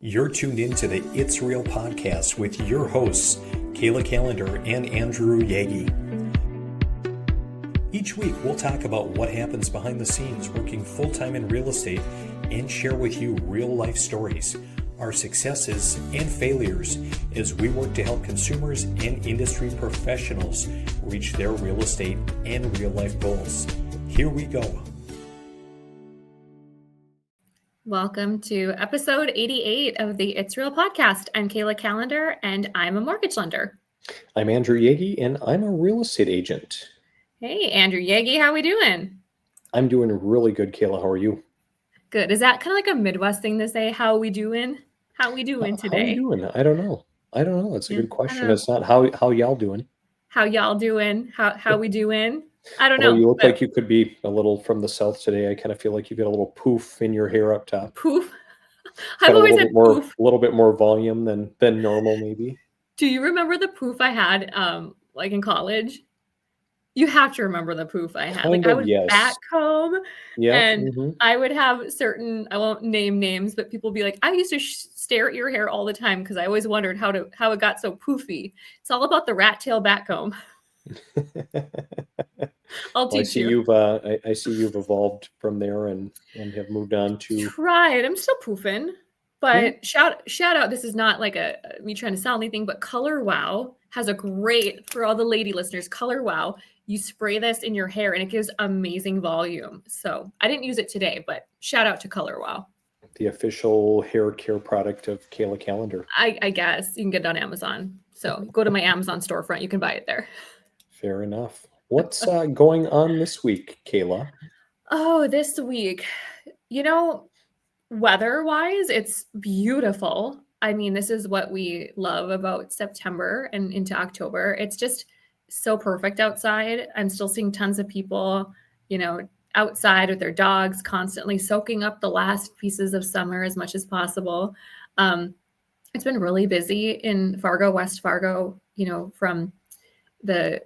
You're tuned in to the It's Real podcast with your hosts, Kayla Kallander and Andrew Yagi. Each week, we'll talk about what happens behind the scenes working full-time in real estate and share with you real-life stories, our successes and failures as we work to help consumers and industry professionals reach their real estate and real-life goals. Here we go. Welcome to episode 88 of the It's Real podcast. I'm Kayla Kallander, and I'm a mortgage lender. I'm Andrew Yagi, and I'm a real estate agent. Hey, Andrew Yagi, how we doing? I'm doing really good, Kayla. How are you? Good. Is that kind of like a Midwest thing to say? How we doing? How we doing today? How we doing? I don't know. It's a good question. It's not how y'all doing. How y'all doing? How we doing? I don't know. You look like you could be a little from the South today. I kind of feel like you've got a little poof in your hair up top. Poof? I've always had poof. A little bit more volume than normal, maybe. Do you remember the poof I had like in college? You have to remember the poof I had. I would back comb, and I would have certain, I won't name names, but people be like, I used to stare at your hair all the time because I always wondered how it got so poofy. It's all about the rat tail back comb. I'll teach you. I see you've evolved from there and have moved on to. Tried. I'm still poofing, but shout out. This is not like me trying to sell anything, but Color Wow has a great, for all the lady listeners, Color Wow. You spray this in your hair and it gives amazing volume. So I didn't use it today, but shout out to Color Wow. The official hair care product of Kayla Kallander. I guess you can get it on Amazon. So go to my Amazon storefront. You can buy it there. Fair enough. What's going on this week, Kayla? Oh, this week, weather-wise, it's beautiful. I mean, this is what we love about September and into October. It's just so perfect outside. I'm still seeing tons of people, outside with their dogs, constantly soaking up the last pieces of summer as much as possible. It's been really busy in Fargo, West Fargo, from the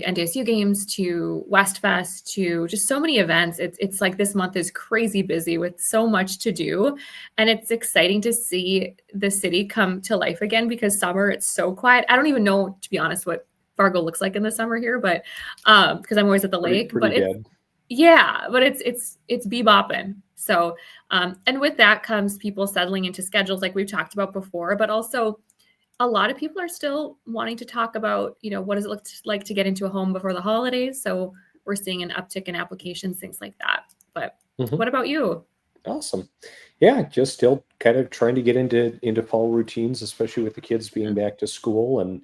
NDSU games to Westfest to just so many events. It's like this month is crazy busy with so much to do. And it's exciting to see the city come to life again because summer, it's so quiet. I don't even know, to be honest, what Fargo looks like in the summer here, but because I'm always at the lake, but it's bebopping. So, and with that comes people settling into schedules like we've talked about before, but also a lot of people are still wanting to talk about, what does it look like to get into a home before the holidays? So we're seeing an uptick in applications, things like that. But what about you? Awesome. Yeah, just still kind of trying to get into fall routines, especially with the kids being back to school and,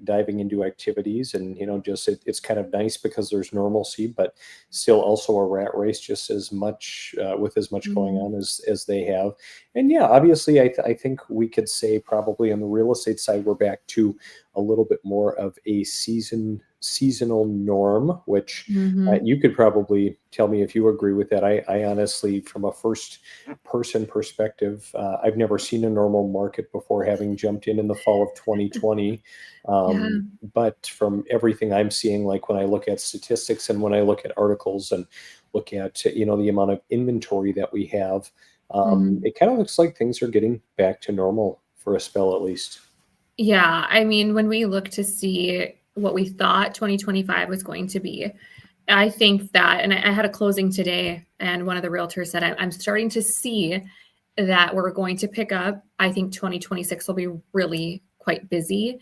diving into activities and, it's kind of nice because there's normalcy, but still also a rat race just as much with as much going on as they have. And yeah, obviously, I think we could say probably on the real estate side, we're back to a little bit more of a seasonal norm, which you could probably tell me if you agree with that. I honestly, from a first person perspective, I've never seen a normal market before, having jumped in the fall of 2020. But from everything I'm seeing, like when I look at statistics and when I look at articles and look at, the amount of inventory that we have, it kind of looks like things are getting back to normal for a spell, at least. Yeah. I mean, when we look to see what we thought 2025 was going to be, I think that, and I had a closing today, and one of the realtors said, I'm starting to see that we're going to pick up. I think 2026 will be really quite busy.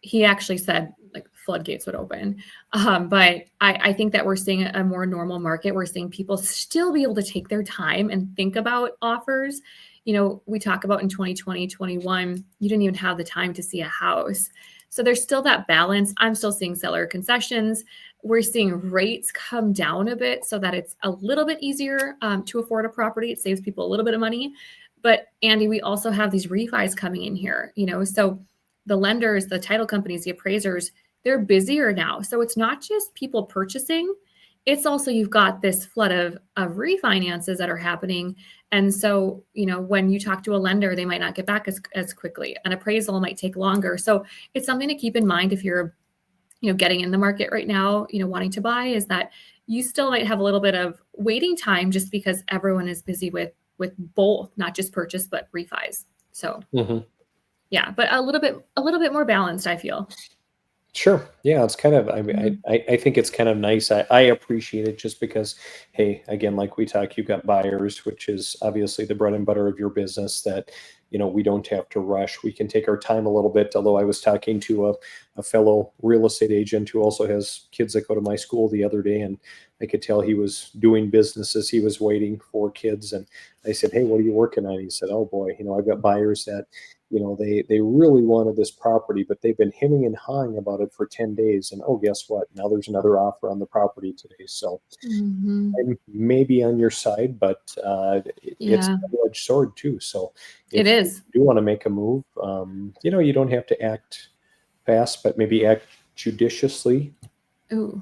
He actually said like floodgates would open. But I think that we're seeing a more normal market. We're seeing people still be able to take their time and think about offers. We talk about in 2020, 21, you didn't even have the time to see a house. So there's still that balance. I'm still seeing seller concessions. We're seeing rates come down a bit so that it's a little bit easier to afford a property. It saves people a little bit of money. But Andy, we also have these refis coming in here, so the lenders, the title companies, the appraisers, they're busier now. So it's not just people purchasing. It's also, you've got this flood of refinances that are happening. And so, when you talk to a lender, they might not get back as quickly. An appraisal might take longer. So it's something to keep in mind if you're, getting in the market right now, wanting to buy, is that you still might have a little bit of waiting time just because everyone is busy with with both, not just purchase, but refis. So Mhm. yeah, but a little bit more balanced, I feel. Sure. Yeah, it's kind of, I mean, Mhm. I think it's kind of nice. I appreciate it just because, hey, again, like we talk, you've got buyers, which is obviously the bread and butter of your business that, we don't have to rush. We can take our time a little bit. Although I was talking to a fellow real estate agent who also has kids that go to my school the other day, and I could tell he was doing business as he was waiting for kids. And I said, hey, what are you working on? He said, oh boy, I've got buyers that they really wanted this property, but they've been hemming and hawing about it for 10 days. And oh, guess what? Now there's another offer on the property today. So Mhm. I'm maybe on your side, but it's a Yeah, double-edged sword too. So it if you is. do want to make a move, you don't have to act fast, but maybe act judiciously. Ooh,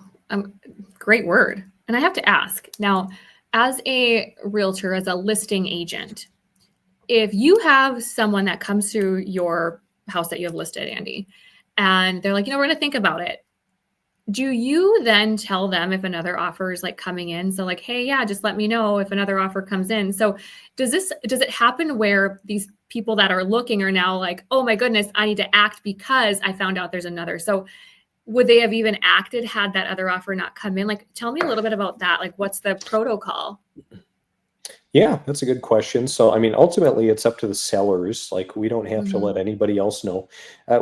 great word. And I have to ask now, as a realtor, as a listing agent, if you have someone that comes through your house that you have listed, Andy, and they're like, we're going to think about it. Do you then tell them if another offer is like coming in? So like, hey, yeah, just let me know if another offer comes in. So does it happen where these people that are looking are now like, oh my goodness, I need to act because I found out there's another. So would they have even acted had that other offer not come in? Like, tell me a little bit about that. Like, what's the protocol? Yeah, that's a good question. So, I mean, ultimately, it's up to the sellers. Like, we don't have to Mm-hmm. let anybody else know.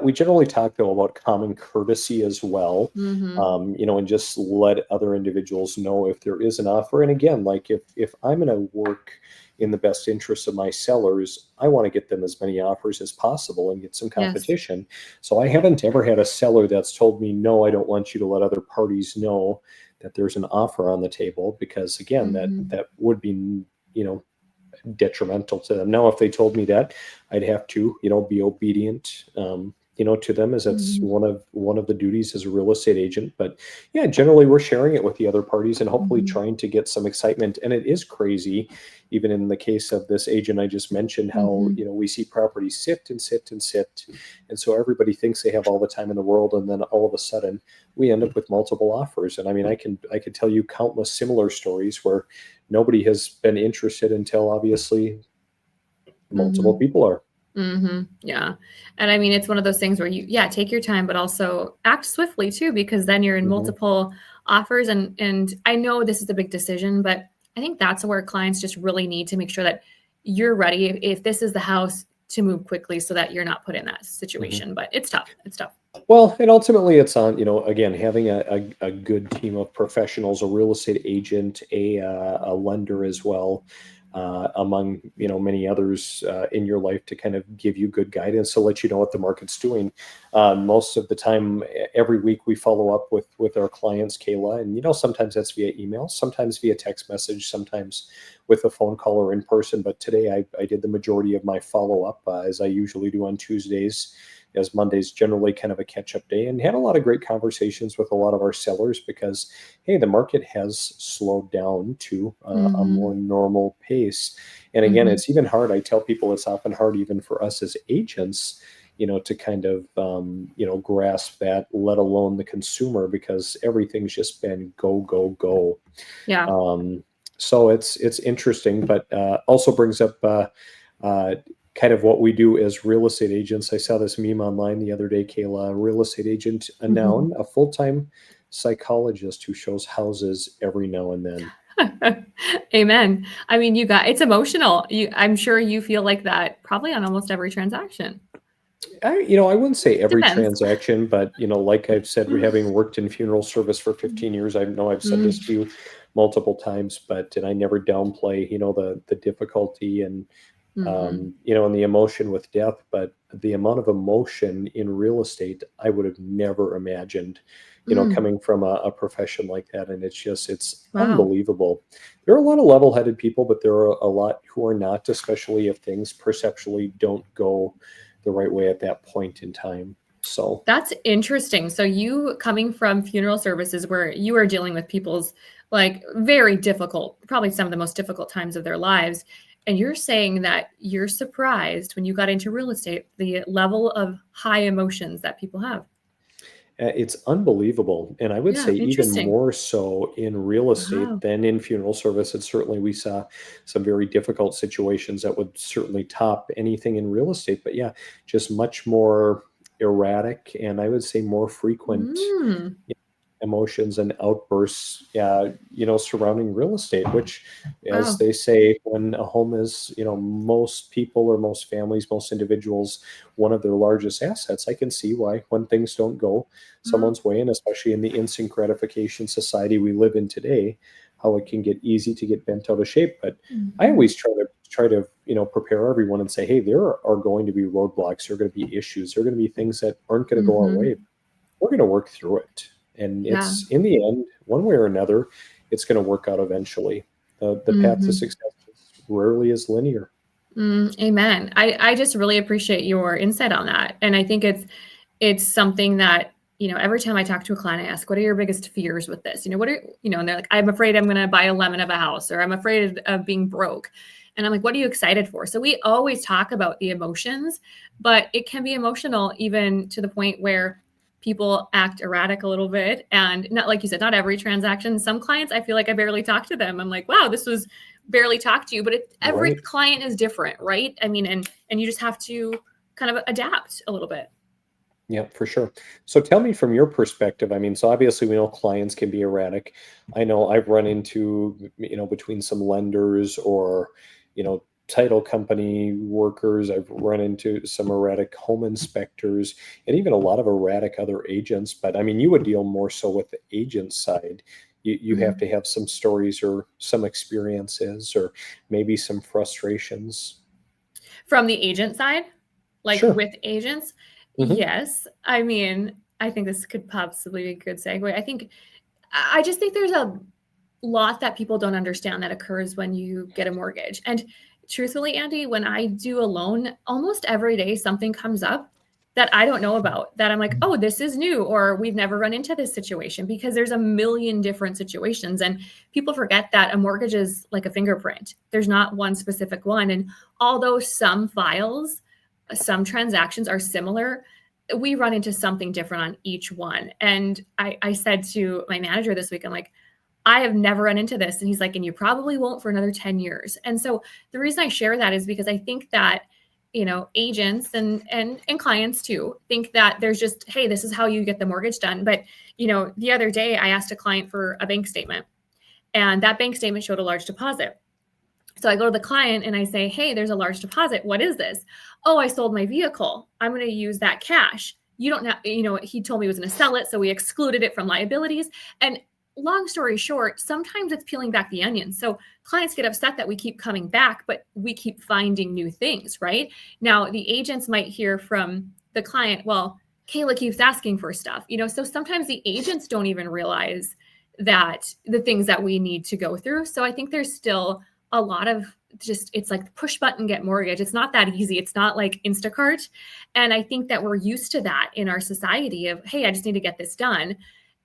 We generally talk, though, about common courtesy as well, Mm-hmm. and just let other individuals know if there is an offer. And again, like if I'm going to work in the best interest of my sellers, I want to get them as many offers as possible and get some Yes. competition. So, I haven't ever had a seller that's told me, no, I don't want you to let other parties know that there's an offer on the table, because again, that Mm-hmm. that would be you know detrimental to them. Now, if they told me that, I'd have to, be obedient, to them, as that's Mm-hmm. one of the duties as a real estate agent. But yeah, generally we're sharing it with the other parties and hopefully Mm-hmm. trying to get some excitement. And it is crazy, even in the case of this agent I just mentioned, how Mm-hmm. we see properties sit and sit and sit, and so everybody thinks they have all the time in the world, and then all of a sudden we end up with multiple offers. And I mean, I could tell you countless similar stories where nobody has been interested until obviously multiple Mm-hmm. people are. Mm-hmm. Yeah. And I mean, it's one of those things where yeah, take your time, but also act swiftly too, because then you're in Mhm. multiple offers. And I know this is a big decision, but I think that's where clients just really need to make sure that you're ready if this is the house to move quickly so that you're not put in that Mhm. situation. But it's tough. It's tough. Well, and ultimately it's on, again, having a good team of professionals, a real estate agent, a lender as well, among, many others in your life, to kind of give you good guidance, to let you know what the market's doing. Most of the time, every week we follow up with our clients, Kayla, and, sometimes that's via email, sometimes via text message, sometimes with a phone call or in person. But today I did the majority of my follow up, as I usually do on Tuesdays, as Monday's generally kind of a catch up day, and had a lot of great conversations with a lot of our sellers, because, hey, the market has slowed down to a Mm-hmm. more normal pace. And again, Mm-hmm. it's even hard. I tell people it's often hard, even for us as agents, to kind of, grasp that, let alone the consumer, because everything's just been go, go, go. Yeah. So it's interesting, but also brings up uh, kind of what we do as real estate agents. I saw this meme online the other day, Kayla. A real estate agent, a noun, a full-time psychologist who shows houses every now and then. Amen. I mean, it's emotional. I'm sure you feel like that probably on almost every transaction. I wouldn't say every Depends. transaction, but like I've said, having worked in funeral service for 15 years, I know I've said this Mm, to you multiple times, but and I never downplay, the difficulty and mhm, and the emotion with death. But the amount of emotion in real estate, I would have never imagined, mm. coming from a profession like that. And it's Wow. unbelievable. There are a lot of level-headed people, but there are a lot who are not, especially if things perceptually don't go the right way at that point in time. So That's interesting. So you coming from funeral services where you are dealing with people's like very difficult, probably some of the most difficult times of their lives. And you're saying that you're surprised when you got into real estate, the level of high emotions that people have. It's unbelievable. And I would Yeah, say even interesting. more so in real estate Wow. than in funeral services. Certainly, we saw some very difficult situations that would certainly top anything in real estate. But yeah, just much more erratic and I would say more frequent Mm. emotions and outbursts, surrounding real estate, which, as Wow. they say, when a home is, most people or most families, most individuals, one of their largest assets, I can see why when things don't go Wow. someone's way, and especially in the instant gratification society we live in today, how it can get easy to get bent out of shape. But I Mhm. always try to prepare everyone and say, hey, there are going to be roadblocks, there are going to be issues, there are going to be things that aren't going to go our way. Mhm. We're going to work through it. And Yeah. it's in the end, one way or another, it's going to work out eventually. The path to Mhm. success just rarely is linear. Amen. I just really appreciate your insight on that. And I think it's something that, every time I talk to a client, I ask, what are your biggest fears with this? What are, and they're like, I'm afraid I'm going to buy a lemon of a house, or I'm afraid of being broke. And I'm like, what are you excited for? So we always talk about the emotions, but it can be emotional even to the point where people act erratic a little bit. And not, like you said, not every transaction. Some clients, I feel like I barely talk to them. I'm like, wow, this was barely talk to you, but every Right. client is different, right? I mean, and you just have to kind of adapt a little bit. Yeah, for sure. So tell me from your perspective, I mean, so obviously we know clients can be erratic. I know I've run into, between some lenders or, title company workers, I've run into some erratic home inspectors and even a lot of erratic other agents. But I mean, you would deal more so with the agent side. You have Mhm. to have some stories or some experiences or maybe some frustrations. From the agent side, like Sure. with agents, Hmm. yes. I mean, I think this could possibly be a good segue. I just think there's a lot that people don't understand that occurs when you get a mortgage. And truthfully, Andy, when I do a loan, almost every day something comes up that I don't know about, that I'm like, oh, this is new, or we've never run into this situation, because there's a million different situations. And people forget that a mortgage is like a fingerprint. There's not one specific one. And although some files, some transactions are similar, we run into something different on each one. And I said to my manager this week, I'm like, I have never run into this. And he's like, and you probably won't for another 10 years. And so the reason I share that is because I think that, agents and clients too think that there's just, hey, this is how you get the mortgage done. But, the other day I asked a client for a bank statement, and that bank statement showed a large deposit. So I go to the client and I say, hey, there's a large deposit. What is this? Oh, I sold my vehicle. I'm going to use that cash. You don't know, he told me he was going to sell it. So we excluded it from liabilities. And long story short, sometimes it's peeling back the onion. So clients get upset that we keep coming back, but we keep finding new things, right? Now, the agents might hear from the client, well, Kayla keeps asking for stuff, so sometimes the agents don't even realize that the things that we need to go through. So I think there's still a lot of just, it's like push button get mortgage. It's not that easy. It's not like Instacart. And I think that we're used to that in our society of, hey, I just need to get this done.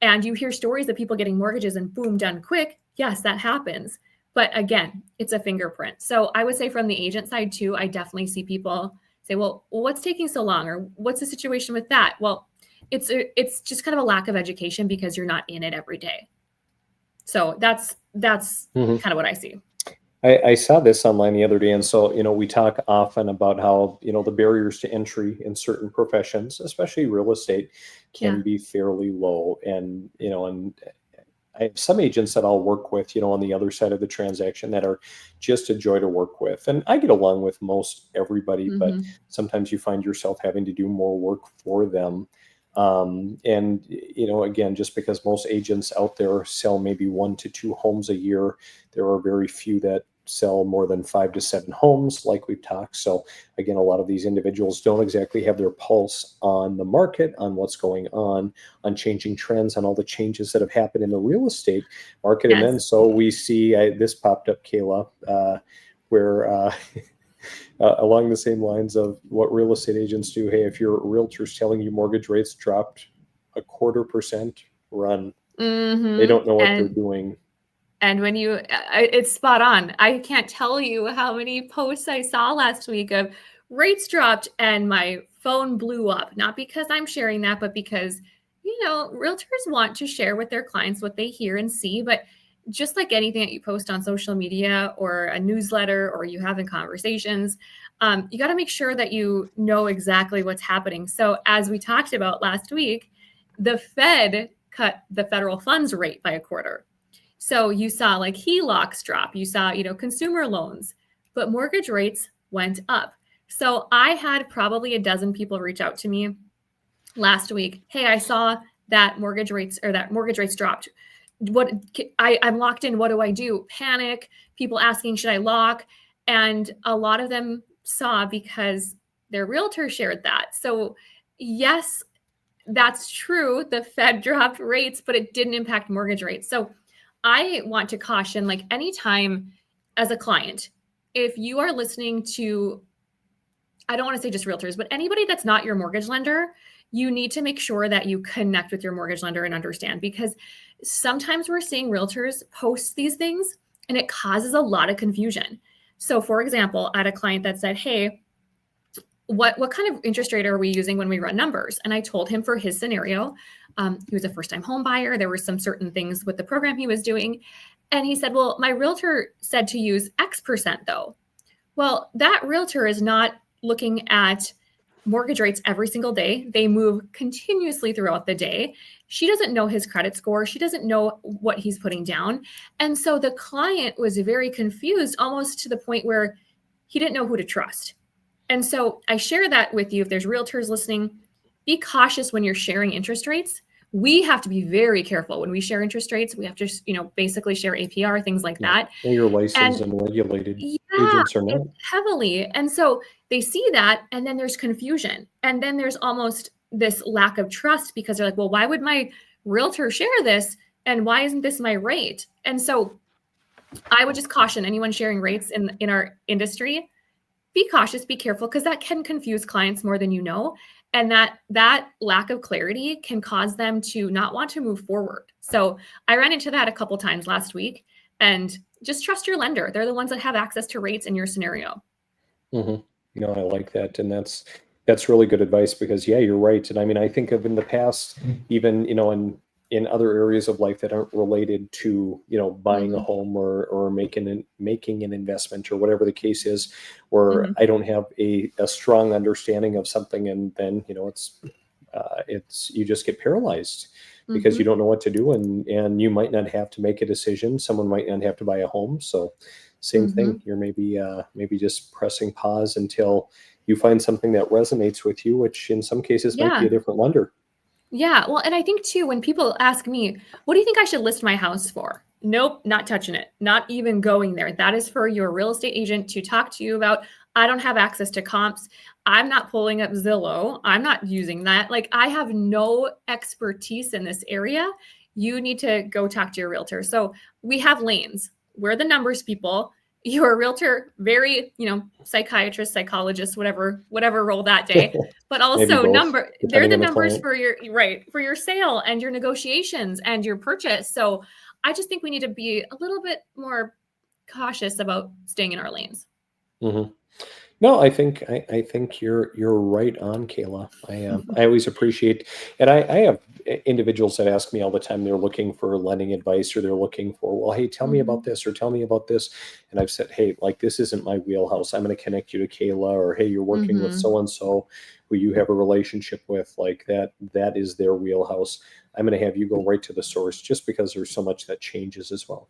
And you hear stories of people getting mortgages and boom, done quick. Yes, that happens. But again, it's a fingerprint. So I would say from the agent side too, I definitely see people say, well, what's taking so long? Or what's the situation with that? Well, it's just kind of a lack of education because you're not in it every day. So that's Hmm. kind of what I see. I saw this online the other day, and so we talk often about how the barriers to entry in certain professions, especially real estate, can Yeah. be fairly low, and I have some agents that I'll work with, on the other side of the transaction that are just a joy to work with, and I get along with most everybody, but Mhm. sometimes you find yourself having to do more work for them. And again, just because most agents out there sell maybe 1 to 2 homes a year, there are very few that sell more than 5 to 7 homes, like we've talked. So again, a lot of these individuals don't exactly have their pulse on the market, on what's going on changing trends, on all the changes that have happened in the real estate market. And then Yes. so we see this popped up, Kayla, where along the same lines of what real estate agents do. Hey, if your realtor's telling you mortgage rates dropped 0.25%, run. They Mhm. don't know what they're And doing. when you it's spot on. I can't tell you how many posts I saw last week of rates dropped and my phone blew up. Not because I'm sharing that, but because realtors want to share with their clients what they hear and see, but just like anything that you post on social media or a newsletter or you have in conversations, you got to make sure that you know exactly what's happening. So as we talked about last week, the Fed cut the federal funds rate by a quarter. So you saw like HELOCs drop, you saw, consumer loans, but mortgage rates went up. So I had probably a dozen people reach out to me last week. Hey, I saw that mortgage rates dropped. I'm locked in. What do I do? Panic. People asking, should I lock? And a lot of them saw because their realtor shared that. So yes, that's true. The Fed dropped rates, but it didn't impact mortgage rates. So I want to caution, like anytime as a client, if you are listening to, I don't want to say just realtors, but anybody that's not your mortgage lender, you need to make sure that you connect with your mortgage lender and understand, because sometimes we're seeing realtors post these things and it causes a lot of confusion. So for example, I had a client that said, hey, what kind of interest rate are we using when we run numbers? And I told him for his scenario, he was a first-time home buyer. There were some certain things with the program he was doing. And he said, well, my realtor said to use X percent though. Well, that realtor is not looking at mortgage rates every single day. They move continuously throughout the day. She doesn't know his credit score. She doesn't know what he's putting down. And so the client was very confused, almost to the point where he didn't know who to trust. And so I share that with you. If there's realtors listening, be cautious when you're sharing interest rates. We have to be very careful when we share interest rates. We have to, basically share APR, things like that. And you're licensed And and regulated. yeah, Agents are not. heavily. And so they see that, and then there's confusion. And then there's almost this lack of trust because they're like, well, why would my realtor share this? And why isn't this my rate? And so I would just caution anyone sharing rates in our industry, be cautious, be careful, because that can confuse clients more than you know. And that lack of clarity can cause them to not want to move forward. So I ran into that a couple times last week, and just trust your lender. They're the ones that have access to rates in your scenario. Mm-hmm. No, I like that. And that's really good advice because yeah, you're right. And I mean, I think of in the past, even, in other areas of life that aren't related to, buying a Mhm. home or making an investment or whatever the case is, where Mhm. I don't have a strong understanding of something. And then, it's, you just get paralyzed because you Mhm. don't know what to do. And you might not have to make a decision. Someone might not have to buy a home. So same thing. Mhm. You're maybe just pressing pause until you find something that resonates with you, which in some cases might be Yeah. a different lender. Yeah. Well, and I think too, when people ask me, what do you think I should list my house for? Nope, not touching it, not even going there. That is for your real estate agent to talk to you about. I don't have access to comps. I'm not pulling up Zillow. I'm not using that. Like, I have no expertise in this area. You need to go talk to your realtor. So we have lanes. We're the numbers people. Your realtor, very, psychiatrist, psychologist, whatever role that day, but Maybe also both, they're depending the on the numbers client. for your sale and your negotiations and your purchase. So I just think we need to be a little bit more cautious about staying in our lanes. Hmm. No, I think you're right on, Kayla. I always appreciate, and I have individuals that ask me all the time. They're looking for lending advice, or they're looking for, well, hey, tell me about Mhm. this, or tell me about this. And I've said, hey, like this isn't my wheelhouse. I'm going to connect you to Kayla, or hey, you're working with Mhm. so and so, who you have a relationship with, like that. That is their wheelhouse. I'm going to have you go right to the source, just because there's so much that changes as well.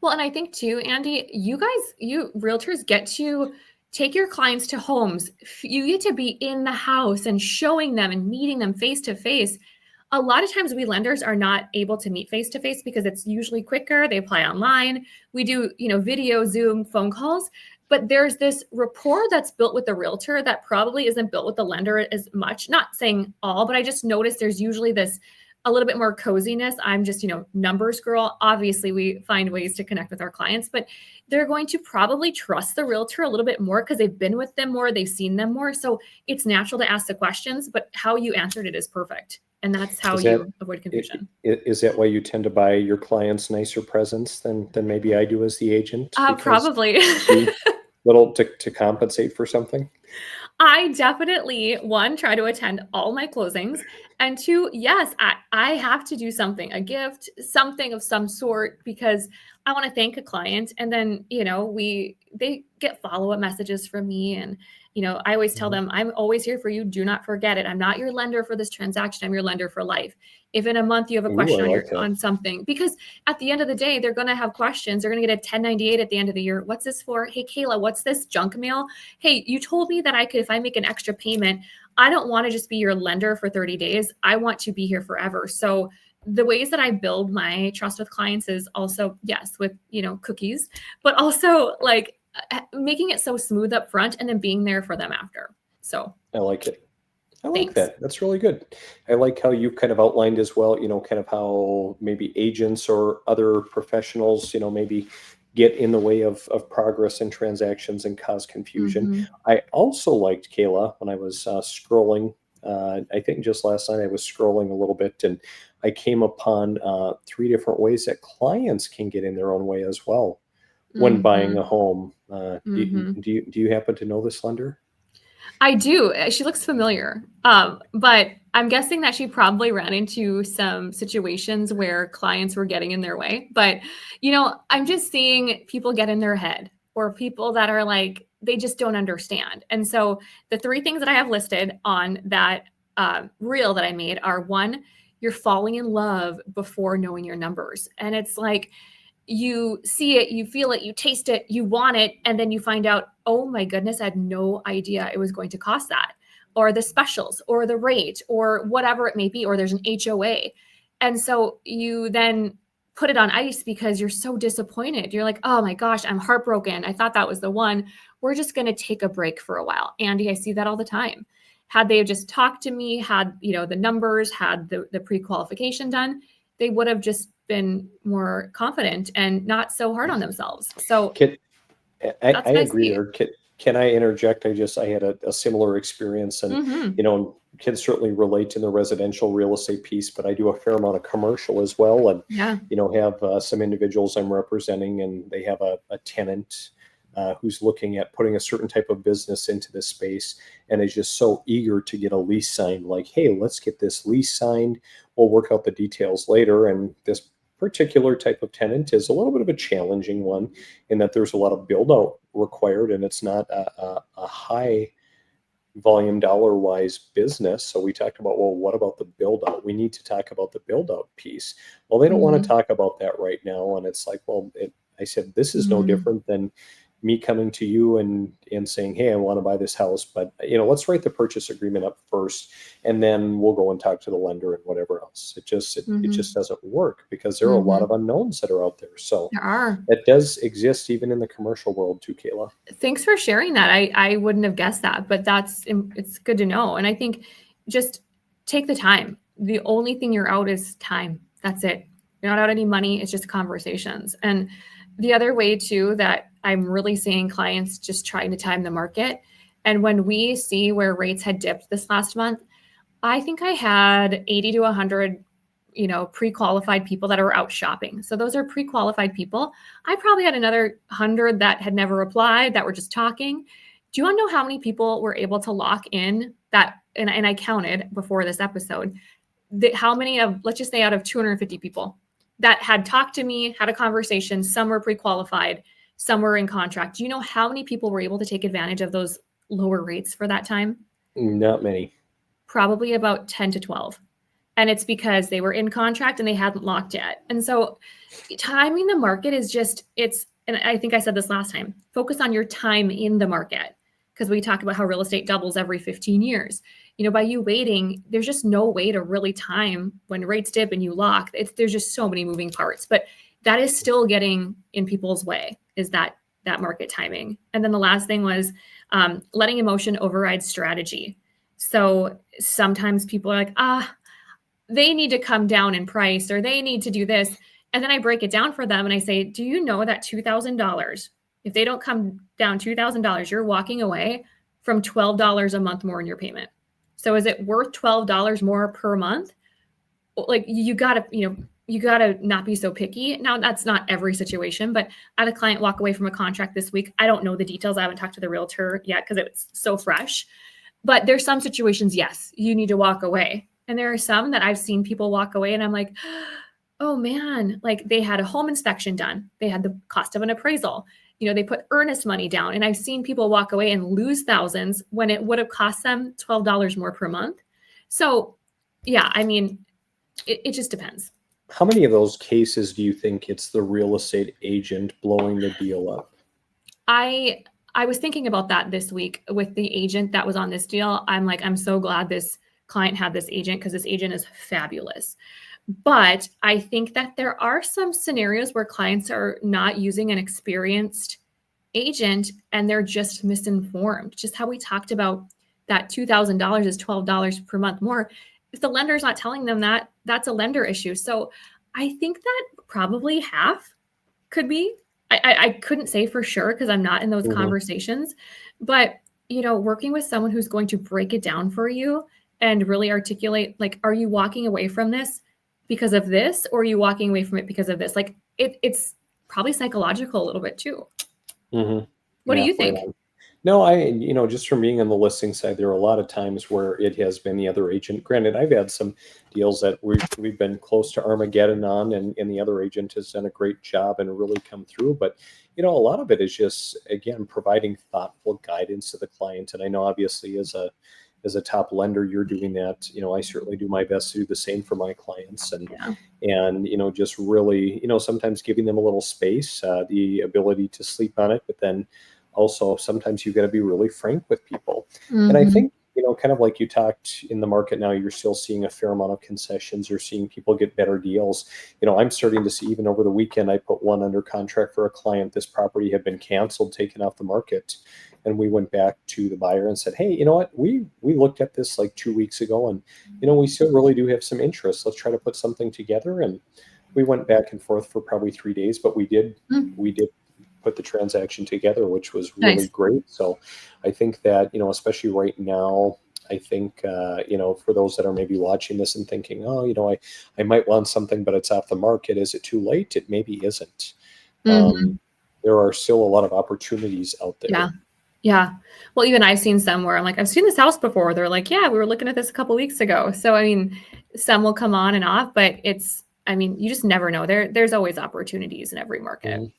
Well, and I think too, Andy, you realtors get to take your clients to homes. You get to be in the house and showing them and meeting them face to face. A lot of times we lenders are not able to meet face to face because it's usually quicker. They apply online. We do, video, Zoom, phone calls, but there's this rapport that's built with the realtor that probably isn't built with the lender as much. Not saying all, but I just noticed there's usually this a little bit more coziness. I'm just, numbers girl. Obviously, we find ways to connect with our clients, but they're going to probably trust the realtor a little bit more because they've been with them more, they've seen them more. So it's natural to ask the questions, but how you answered it is perfect. And that's how Is that you avoid i- confusion. is that why you tend to buy your clients nicer presents than maybe I do as the agent because Probably. you little to compensate for something? I definitely, one, try to attend all my closings. And two, yes, I have to do something, a gift, something of some sort, because I want to thank a client. And then, they get follow-up messages from me. And, I always tell Mhm. them, I'm always here for you. Do not forget it. I'm not your lender for this transaction. I'm your lender for life. If in a month you have a Ooh, I question like that. on something, because at the end of the day, they're going to have questions. They're going to get a 1098 at the end of the year. What's this for? Hey, Kayla, what's this junk mail? Hey, you told me that I could, if I make an extra payment, I don't want to just be your lender for 30 days. I want to be here forever. So the ways that I build my trust with clients is also, yes, with, cookies, but also like making it so smooth up front and then being there for them after. So I like it. I like thanks. that. That's really good. I like how you kind of outlined as well, kind of how maybe agents or other professionals, maybe get in the way of progress in transactions and cause confusion. Mm-hmm. I also liked Kayla when I was scrolling. I think just last night I was scrolling a little bit and I came upon three different ways that clients can get in their own way as well when buying a Mm-hmm. home. Mm-hmm. Do you happen to know this lender? I do. She looks familiar. But I'm guessing that she probably ran into some situations where clients were getting in their way. But, I'm just seeing people get in their head, or people that are like, they just don't understand. And so the three things that I have listed on that reel that I made are: one, you're falling in love before knowing your numbers. And it's like, you see it, you feel it, you taste it, you want it, and then you find out, oh my goodness, I had no idea it was going to cost that, or the specials, or the rate, or whatever it may be, or there's an HOA. And so you then put it on ice because you're so disappointed. You're like, oh my gosh, I'm heartbroken. I thought that was the one. We're just going to take a break for a while. Andy, I see that all the time. Had they just talked to me, had, the numbers, had the pre-qualification done, they would have just been more confident and not so hard on themselves. So Can, I that's what I agree see. there. Can I interject? I had a similar experience and, Mm-hmm. can certainly relate in the residential real estate piece, but I do a fair amount of commercial as well. And, Yeah. have some individuals I'm representing and they have a tenant who's looking at putting a certain type of business into this space and is just so eager to get a lease signed. Like, hey, let's get this lease signed. We'll work out the details later. And this particular type of tenant is a little bit of a challenging one in that there's a lot of build out required and it's not a high volume dollar wise business. So we talked about, well, what about the build out? We need to talk about the build out piece. Well, they don't want to Mm-hmm. talk about that right now. And it's like, well, I said, this is no Mm-hmm. different than me coming to you and saying, hey, I want to buy this house, but let's write the purchase agreement up first, and then we'll go and talk to the lender and whatever else. It Mm-hmm. just doesn't work because there are a lot Mm-hmm. of unknowns that are out there. So There are. that does exist even in the commercial world too, Kayla. Thanks for sharing that. I wouldn't have guessed that, but it's good to know. And I think just take the time. The only thing you're out is time. That's it. You're not out any money. It's just conversations. And the other way too that I'm really seeing clients just trying to time the market. And when we see where rates had dipped this last month, I think I had 80 to 100, pre-qualified people that are out shopping. So those are pre-qualified people. I probably had another 100 that had never applied, that were just talking. Do you want to know how many people were able to lock in that? And I counted before this episode that how many of, let's just say, out of 250 people that had talked to me, had a conversation, some were pre-qualified, some were in contract. Do you know how many people were able to take advantage of those lower rates for that time? Not many. Probably about 10 to 12. And it's because they were in contract and they hadn't locked yet. And so timing the market is just, and I think I said this last time, focus on your time in the market. Because we talk about how real estate doubles every 15 years. By you waiting, there's just no way to really time when rates dip and you lock. There's just so many moving parts. But that is still getting in people's way, is that market timing. And then the last thing was letting emotion override strategy. So sometimes people are like, they need to come down in price, or they need to do this. And then I break it down for them and I say, do you know that $2,000, if they don't come down $2,000, you're walking away from $12 a month more in your payment. So is it worth $12 more per month? Like, you got to, you got to not be so picky. Now, that's not every situation, but I had a client walk away from a contract this week. I don't know the details. I haven't talked to the realtor yet because it's so fresh. But there's some situations, yes, you need to walk away. And there are some that I've seen people walk away and I'm like, oh man, like they had a home inspection done. They had the cost of an appraisal. They put earnest money down. And I've seen people walk away and lose thousands when it would have cost them $12 more per month. So, yeah, I mean, it just depends. How many of those cases do you think it's the real estate agent blowing the deal up? I was thinking about that this week with the agent that was on this deal. I'm like, I'm so glad this client had this agent because this agent is fabulous. But I think that there are some scenarios where clients are not using an experienced agent and they're just misinformed. Just how we talked about that $2,000 is $12 per month more. If the lender's not telling them that, that's a lender issue. So I think that probably half could be. I couldn't say for sure because I'm not in those Mhm. conversations, but working with someone who's going to break it down for you and really articulate, like, are you walking away from this because of this, or are you walking away from it because of this? Like, it's probably psychological a little bit too. Mhm. What do Yeah, you right think? on. No, just from being on the listing side, there are a lot of times where it has been the other agent. Granted, I've had some deals that we've been close to Armageddon on, and the other agent has done a great job and really come through. But a lot of it is just, again, providing thoughtful guidance to the client. And I know obviously as a top lender, you're doing that. I certainly do my best to do the same for my clients, Yeah. and just really, sometimes giving them a little space, the ability to sleep on it, but then also sometimes you've got to be really frank with people. And I Hmm. think, kind of like you talked, in the market now, you're still seeing a fair amount of concessions. You're seeing people get better deals. I'm starting to see, even over the weekend, I put one under contract for a client. This property had been canceled, taken off the market. And we went back to the buyer and said, hey, you know what? We looked at this like 2 weeks ago, and we still really do have some interest. Let's try to put something together. And we went back and forth for probably 3 days, but we did put the transaction together, which was really Nice. great. So I think that, especially right now, I think, for those that are maybe watching this and thinking, oh, I might want something, but it's off the market. Is it too late? It maybe isn't. Um, Hmm. there are still a lot of opportunities out there. Yeah. Yeah. Well, even I've seen some where I'm like, I've seen this house before. They're like, yeah, we were looking at this a couple weeks ago. So, I mean, some will come on and off, but you just never know. There's always opportunities in every market. Mhm.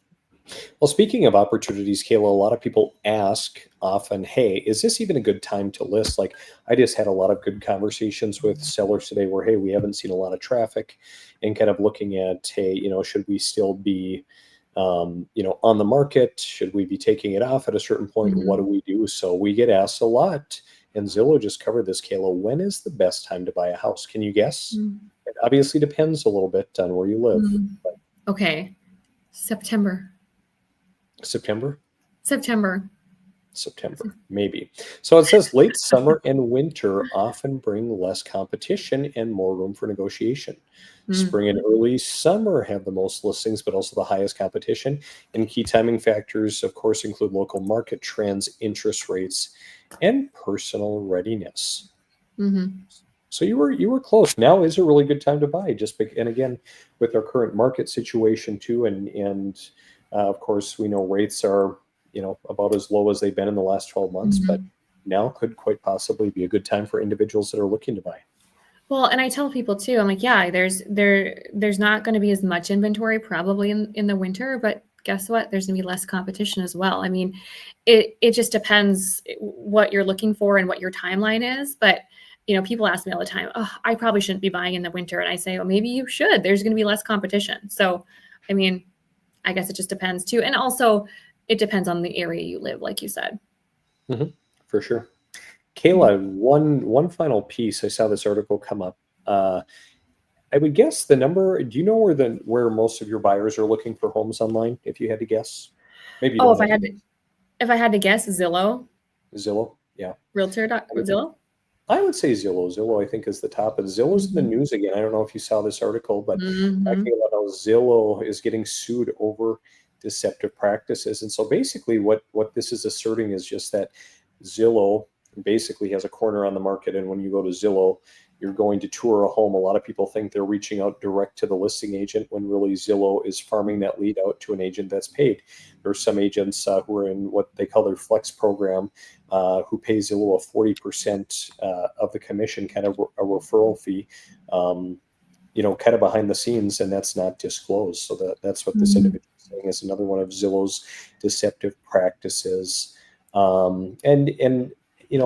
Well, speaking of opportunities, Kayla, a lot of people ask often, hey, is this even a good time to list? Like, I just had a lot of good conversations with sellers today where, hey, we haven't seen a lot of traffic, and kind of looking at, hey, should we still be, on the market? Should we be taking it off at a certain point? What do Mhm. we do? So we get asked a lot. And Zillow just covered this, Kayla. When is the best time to buy a house? Can you guess? Mm. It obviously depends a little bit on where you live. Mm. But Okay. September. September? September. September, maybe. So it says late summer and winter often bring less competition and more room for negotiation. Mm. Spring and early summer have the most listings, but also the highest competition. And key timing factors, of course, include local market trends, interest rates, and personal readiness. Mhm. So you were close. Now is a really good time to buy. And again, with our current market situation too, and of course we know rates are about as low as they've been in the last 12 months, but Mhm. now could quite possibly be a good time for individuals that are looking to buy. Well, and I tell people too, I'm like, yeah, there's not going to be as much inventory probably in the winter, but guess what? There's going to be less competition as well. I mean, it just depends what you're looking for and what your timeline is. But people ask me all the time, oh, I probably shouldn't be buying in the winter, and I say, well, maybe you should. There's going to be less competition. So, I mean, I guess it just depends too, and also it depends on the area you live, like you said. Hmm. For sure. Yeah. Kayla, one final piece. I saw this article come up. Uh, I would guess the number. Do you know where most of your buyers are looking for homes online? If you had to guess, maybe you Oh, don't have to guess. if I had to guess, Zillow, Zillow, yeah. Zillow. I would say Zillow. Zillow, I think, is the top. And Zillow's in the Mhm. news again. I don't know if you saw this article, but talking Mhm. about how Zillow is getting sued over deceptive practices. And so basically, what this is asserting is just that Zillow basically has a corner on the market. And when you go to Zillow, you're going to tour a home, a lot of people think they're reaching out direct to the listing agent when really Zillow is farming that lead out to an agent that's paid. There are some agents who are in what they call their flex program, who pay Zillow a 40% of the commission, kind of a referral fee. Kind of behind the scenes, and that's not disclosed. So that's what this Mhm. individual is saying is another one of Zillow's deceptive practices. And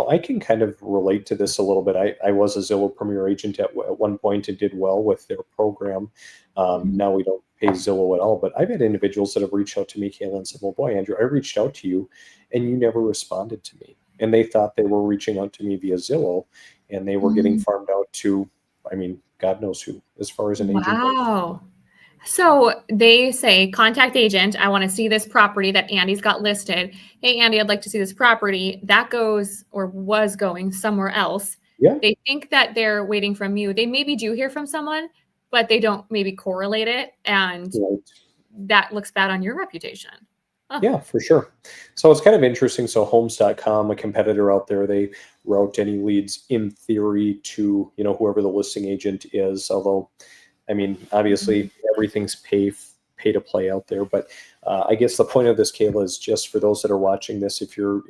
I can kind of relate to this a little bit. I was a Zillow Premier agent at one point and did well with their program. Now we don't pay Zillow at all, but I've had individuals that have reached out to me, Kayla, and said, "Well, boy, Andrew, I reached out to you, and you never responded to me." And they thought they were reaching out to me via Zillow, and they were getting Mhm. farmed out to, I mean, God knows who, as far as an agent goes. Wow. So they say, contact agent, I want to see this property that Andy's got listed. Hey, Andy, I'd like to see this property. That goes or was going somewhere else. Yeah, They think that they're waiting from you. They maybe do hear from someone, but they don't maybe correlate it. And right. that looks bad on your reputation. Oh, Yeah, for sure. So it's kind of interesting. So Homes.com, a competitor out there, they route any leads in theory to, whoever the listing agent is. Although, I mean, obviously everything's pay to play out there. But I guess the point of this, Kayla, is just for those that are watching this, if you're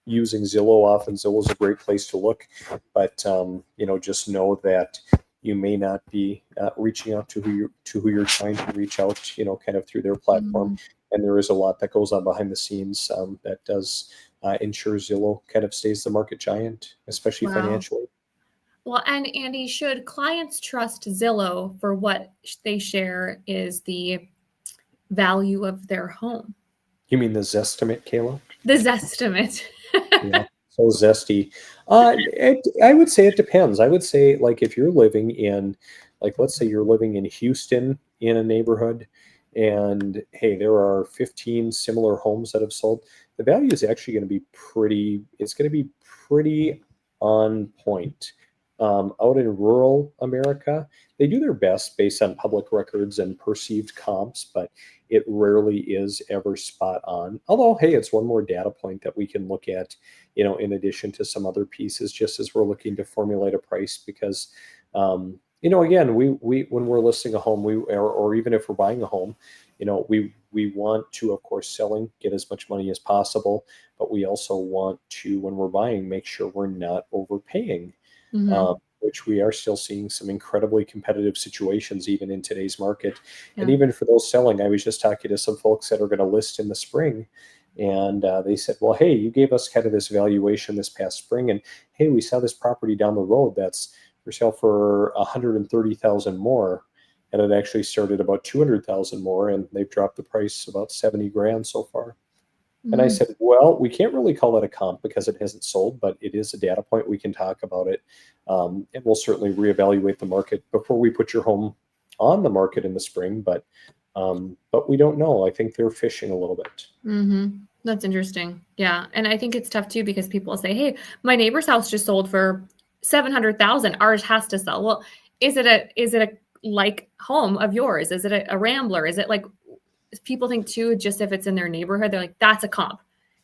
using Zillow, often Zillow's a great place to look. But just know that you may not be reaching out to who you're trying to reach out, kind of through their platform. Mhm. And there is a lot that goes on behind the scenes that does ensure Zillow kind of stays the market giant, especially Wow. financially. Well, and Andy, should clients trust Zillow for what they share is the value of their home? You mean the Zestimate, Kayla? The Zestimate. Yeah, so zesty. I would say it depends. I would say, like, if you're living in, like, let's say you're living in Houston in a neighborhood, and hey, there are 15 similar homes that have sold. The value is actually going to be pretty. It's going to be pretty on point. Out in rural America, they do their best based on public records and perceived comps, but it rarely is ever spot on. Although, hey, it's one more data point that we can look at, in addition to some other pieces, just as we're looking to formulate a price. Because, again, we when we're listing a home, or even if we're buying a home, we want to, of course, selling get as much money as possible, but we also want to, when we're buying, make sure we're not overpaying. Mhm. Which we are still seeing some incredibly competitive situations even in today's market. And Yeah. even for those selling, I was just talking to some folks that are going to list in the spring, and they said, "Well, hey, you gave us kind of this valuation this past spring, and hey, we saw this property down the road that's for sale for 130,000 more." And it actually started about 200,000 more, and they've dropped the price about 70 grand so far. And I Mm. said, "Well, we can't really call that a comp because it hasn't sold, but it is a data point. We can talk about it. And we'll certainly reevaluate the market before we put your home on the market in the spring. But we don't know. I think they're fishing a little bit." Mhm. That's interesting. Yeah, and I think it's tough too because people say, "Hey, my neighbor's house just sold for 700,000. Ours has to sell." Well, is it a like home of yours? Is it a Rambler? Is it like people think too, just if it's in their neighborhood, they're like, that's a comp.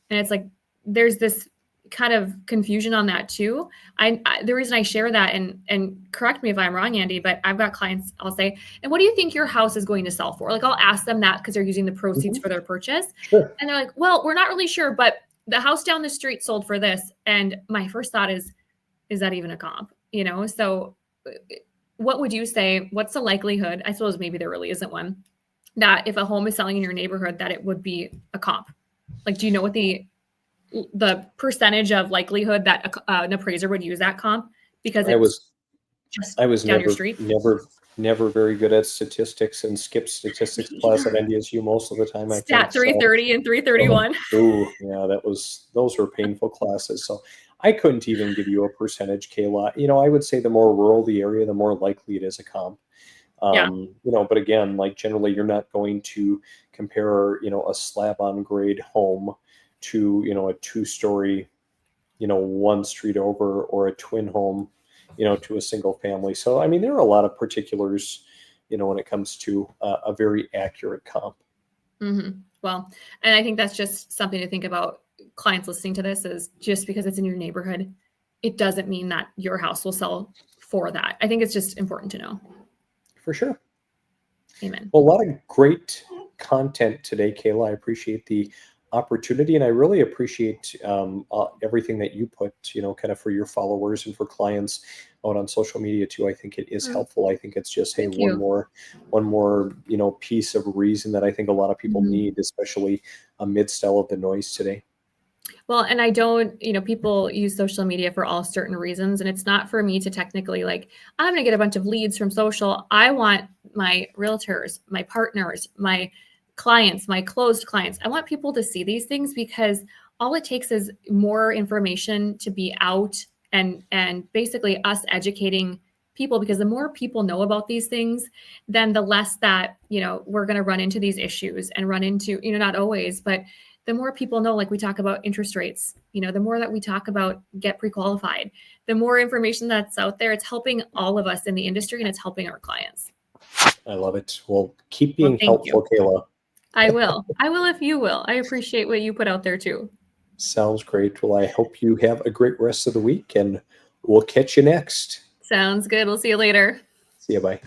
And it's like, there's this kind of confusion on that too. The reason I share that, and correct me if I'm wrong, Andy, but I've got clients, I'll say, and what do you think your house is going to sell for? Like I'll ask them that because they're using the proceeds Mhm. for their purchase. Sure. And they're like, well, we're not really sure, but the house down the street sold for this. And my first thought is that even a comp? So what would you say? What's the likelihood? I suppose maybe there really isn't one, that if a home is selling in your neighborhood, that it would be a comp. Like, do you know what the percentage of likelihood that an appraiser would use that comp because I it's was just I was down your never street? never very good at statistics and skipped statistics class at NDSU most of the time, I think. Stat So 330 and oh, 331. ooh, yeah, those were painful classes. So I couldn't even give you a percentage, Kayla. I would say the more rural the area, the more likely it is a comp. Yeah. But again, like generally you're not going to compare, a slab on grade home to, a two-story, one street over, or a twin home, to a single family. So, I mean, there are a lot of particulars, when it comes to a very accurate comp. Well, and I think that's just something to think about. Clients listening to this is just because it's in your neighborhood, it doesn't mean that your house will sell for that. I think it's just important to know. For sure. Amen. Well, a lot of great content today, Kayla. I appreciate the opportunity, and I really appreciate everything that you put, kind of for your followers and for clients out on social media too. I think it is helpful. I think it's just, hey, Thank you. one more, piece of reason that I think a lot of people Mhm. need, especially amidst all of the noise today. Well, and I don't, people use social media for all certain reasons. And it's not for me to technically like, I'm going to get a bunch of leads from social. I want my realtors, my partners, my clients, my closed clients. I want people to see these things because all it takes is more information to be out and basically us educating people, because the more people know about these things, then the less that, we're going to run into these issues and run into, not always, but the more people know, like we talk about interest rates, the more that we talk about get pre-qualified, the more information that's out there, it's helping all of us in the industry and it's helping our clients. I love it. Well, keep Well, being thank you. helpful, Kayla. I will if you will. I appreciate what you put out there too. Sounds great. Well, I hope you have a great rest of the week, and we'll catch you next. Sounds good. We'll see you later. See you. Bye.